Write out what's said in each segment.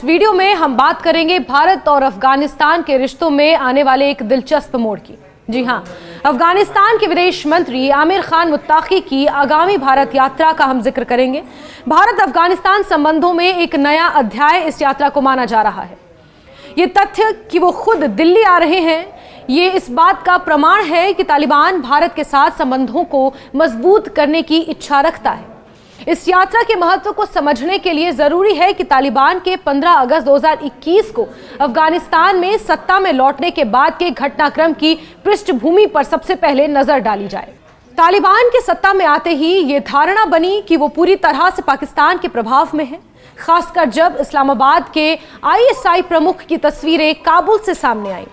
इस वीडियो में हम बात करेंगे भारत और अफगानिस्तान के रिश्तों में आने वाले एक दिलचस्प मोड़ की। जी हां, अफगानिस्तान के विदेश मंत्री आमिर खान मुत्ताकी की आगामी भारत यात्रा का हम जिक्र करेंगे। भारत अफगानिस्तान संबंधों में एक नया अध्याय इस यात्रा को माना जा रहा है। ये तथ्य कि वो खुद दिल्ली आ रहे हैं, ये इस बात का प्रमाण है कि तालिबान भारत के साथ संबंधों को मजबूत करने की इच्छा रखता है। इस यात्रा के महत्व को समझने के लिए जरूरी है कि तालिबान के 15 अगस्त 2021 को अफगानिस्तान में सत्ता में लौटने के बाद के घटनाक्रम की पृष्ठभूमि पर सबसे पहले नजर डाली जाए। तालिबान के सत्ता में आते ही ये धारणा बनी कि वो पूरी तरह से पाकिस्तान के प्रभाव में है, खासकर जब इस्लामाबाद के ISI प्रमुख की तस्वीरें काबुल से सामने आई।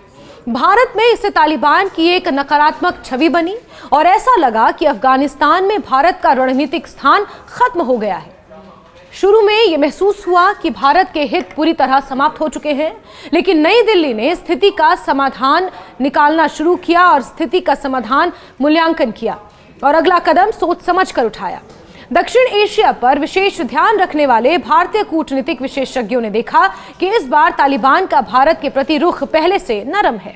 भारत में इससे तालिबान की एक नकारात्मक छवि बनी और ऐसा लगा कि अफगानिस्तान में भारत का रणनीतिक स्थान खत्म हो गया है। शुरू में यह महसूस हुआ कि भारत के हित पूरी तरह समाप्त हो चुके हैं, लेकिन नई दिल्ली ने स्थिति का समाधान निकालना शुरू किया और स्थिति का समाधान मूल्यांकन किया और अगला कदम सोच समझ कर उठाया। दक्षिण एशिया पर विशेष ध्यान रखने वाले भारतीय कूटनीतिक विशेषज्ञों ने देखा कि इस बार तालिबान का भारत के प्रति रुख पहले से नरम है।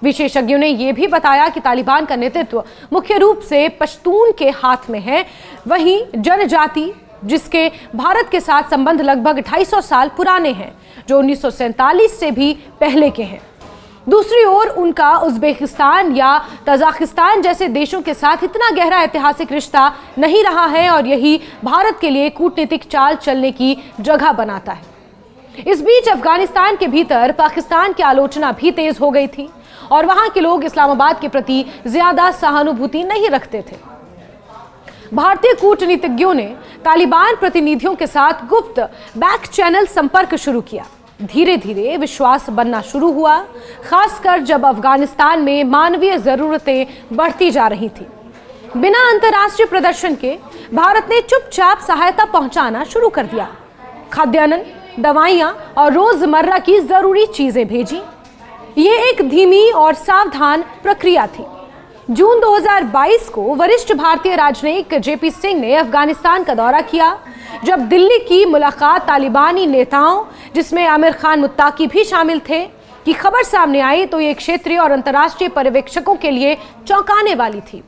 विशेषज्ञों ने यह भी बताया कि तालिबान का नेतृत्व मुख्य रूप से पश्तून के हाथ में है। वहीं जनजाति जिसके भारत के साथ संबंध लगभग 250 साल पुराने हैं, जो 1947 से भी पहले के हैं। दूसरी ओर उनका उज्बेकिस्तान या तजाकिस्तान जैसे देशों के साथ इतना गहरा ऐतिहासिक रिश्ता नहीं रहा है और यही भारत के लिए कूटनीतिक चाल चलने की जगह बनाता है। इस बीच अफगानिस्तान के भीतर पाकिस्तान की आलोचना भी तेज हो गई थी और वहां के लोग इस्लामाबाद के प्रति ज्यादा सहानुभूति नहीं रखते थे। भारतीय कूटनीतिज्ञों ने तालिबान प्रतिनिधियों के साथ गुप्त बैक चैनल संपर्क शुरू किया। धीरे धीरे विश्वास बनना शुरू हुआ, खासकर जब अफगानिस्तान में मानवीय जरूरतें बढ़ती जा रही थी। बिना अंतर्राष्ट्रीय प्रदर्शन के भारत ने चुपचाप सहायता पहुंचाना शुरू कर दिया। खाद्यान्न, दवाइयां और रोजमर्रा की जरूरी चीजें भेजी। ये एक धीमी और सावधान प्रक्रिया थी। जून 2022 को वरिष्ठ भारतीय राजनयिक JP सिंह ने अफगानिस्तान का दौरा किया। जब दिल्ली की मुलाकात तालिबानी नेताओं, जिसमें आमिर खान मुत्ताकी भी शामिल थे, की खबर सामने आई तो ये क्षेत्रीय और अंतर्राष्ट्रीय पर्यवेक्षकों के लिए चौंकाने वाली थी।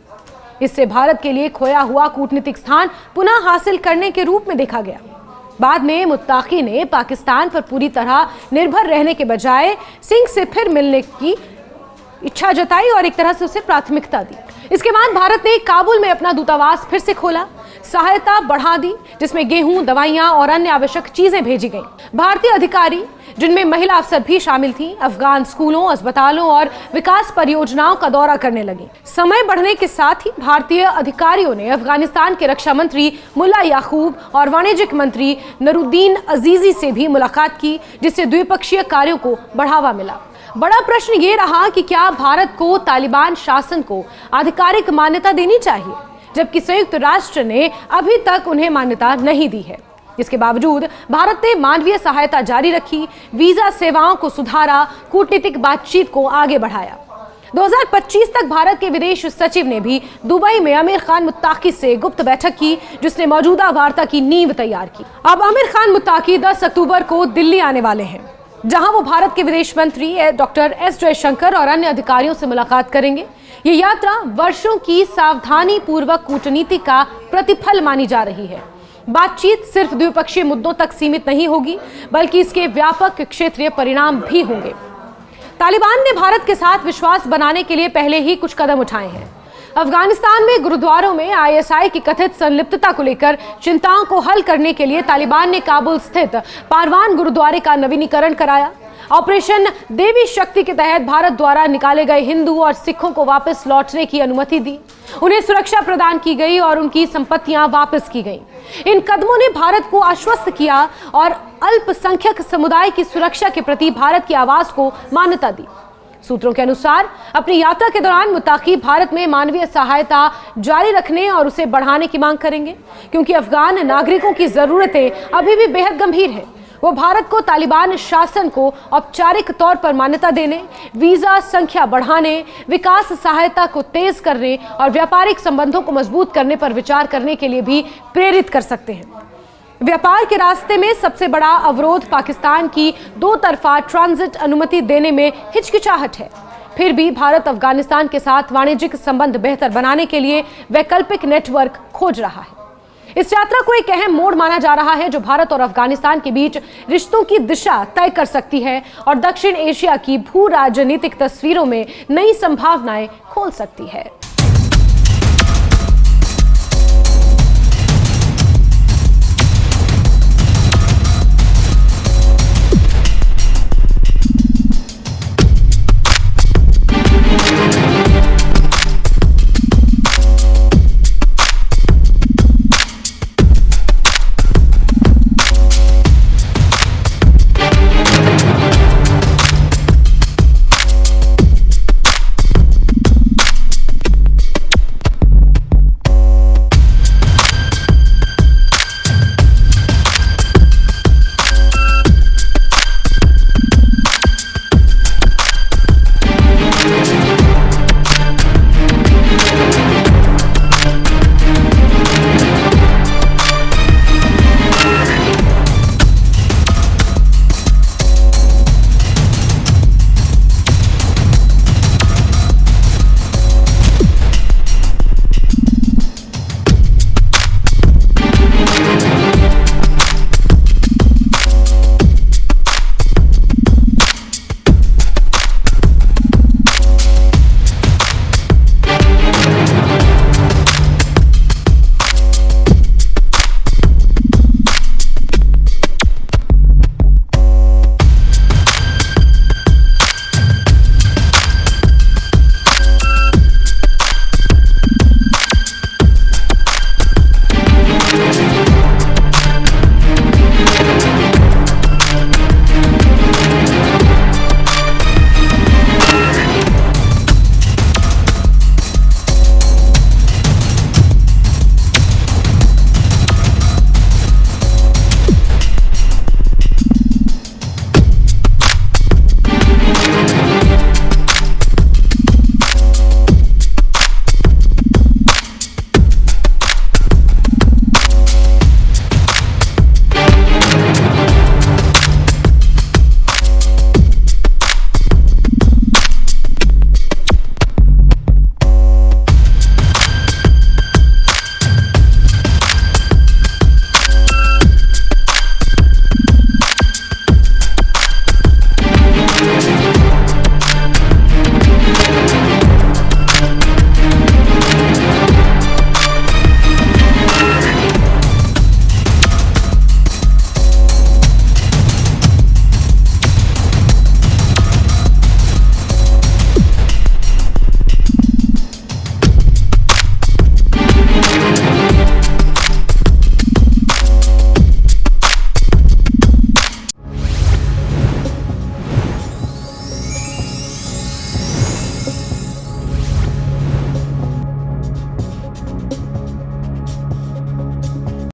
इससे भारत के लिए खोया हुआ कूटनीतिक स्थान पुनः हासिल करने के रूप में देखा गया। बाद में मुत्ताकी ने पाकिस्तान पर पूरी तरह निर्भर रहने के बजाय सिंह से फिर मिलने की इच्छा जताई और एक तरह से उसे प्राथमिकता दी। इसके बाद भारत ने काबुल में अपना दूतावास फिर से खोला, सहायता बढ़ा दी, जिसमें गेहूं, दवाइयां और अन्य आवश्यक चीजें भेजी गईं। भारतीय अधिकारी, जिनमें महिला अफसर भी शामिल थीं, अफगान स्कूलों, अस्पतालों और विकास परियोजनाओं का दौरा करने लगी। समय बढ़ने के साथ ही भारतीय अधिकारियों ने अफगानिस्तान के रक्षा मंत्री मुल्ला याकूब और वाणिज्यिक मंत्री नूरुद्दीन अजीजी से भी मुलाकात की, जिससे द्विपक्षीय कार्यों को बढ़ावा मिला। बड़ा प्रश्न ये रहा कि क्या भारत को तालिबान शासन को आधिकारिक मान्यता देनी चाहिए, जबकि संयुक्त राष्ट्र ने अभी तक उन्हें मान्यता नहीं दी है। इसके बावजूद भारत ने मानवीय सहायता जारी रखी, वीजा सेवाओं को सुधारा, कूटनीतिक बातचीत को आगे बढ़ाया। 2025 तक भारत के विदेश सचिव ने भी दुबई में आमिर खान मुत्ताकी से गुप्त बैठक की, जिसने मौजूदा वार्ता की नींव तैयार की। अब आमिर खान मुत्ताकी 10 अक्टूबर को दिल्ली आने वाले हैं, जहां वो भारत के विदेश मंत्री डॉक्टर S जयशंकर और अन्य अधिकारियों से मुलाकात करेंगे। ये यात्रा वर्षों की सावधानी पूर्वक कूटनीति का प्रतिफल मानी जा रही है। बातचीत सिर्फ द्विपक्षीय मुद्दों तक सीमित नहीं होगी, बल्कि इसके व्यापक क्षेत्रीय परिणाम भी होंगे। तालिबान ने भारत के साथ विश्वास बनाने के लिए पहले ही कुछ कदम उठाए हैं। अफगानिस्तान में गुरुद्वारों में ISI की कथित संलिप्तता को लेकर चिंताओं को हल करने के लिए तालिबान ने काबुल स्थित पारवान गुरुद्वारे का नवीनीकरण कराया। ऑपरेशन देवी शक्ति के तहत भारत द्वारा निकाले गए हिंदू और सिखों को वापस लौटने की अनुमति दी, उन्हें सुरक्षा प्रदान की गई और उनकी संपत्तियां वापस की गईं। इन कदमों ने भारत को आश्वस्त किया और अल्पसंख्यक समुदाय की सुरक्षा के प्रति भारत की आवाज को मान्यता दी। सूत्रों के अनुसार अपनी यात्रा के दौरान मुत्ताकी भारत में मानवीय सहायता जारी रखने और उसे बढ़ाने की मांग करेंगे, क्योंकि अफगान नागरिकों की जरूरतें अभी भी बेहद गंभीर हैं। वो भारत को तालिबान शासन को औपचारिक तौर पर मान्यता देने, वीजा संख्या बढ़ाने, विकास सहायता को तेज करने और व्यापारिक संबंधों को मजबूत करने पर विचार करने के लिए भी प्रेरित कर सकते हैं। व्यापार के रास्ते में सबसे बड़ा अवरोध पाकिस्तान की दो तरफा ट्रांजिट अनुमति देने में हिचकिचाहट है। फिर भी भारत अफगानिस्तान के साथ वाणिज्यिक संबंध बेहतर बनाने के लिए वैकल्पिक नेटवर्क खोज रहा है। इस यात्रा को एक अहम मोड़ माना जा रहा है जो भारत और अफगानिस्तान के बीच रिश्तों की दिशा तय कर सकती है और दक्षिण एशिया की भू राजनीतिक तस्वीरों में नई संभावनाएं खोल सकती है।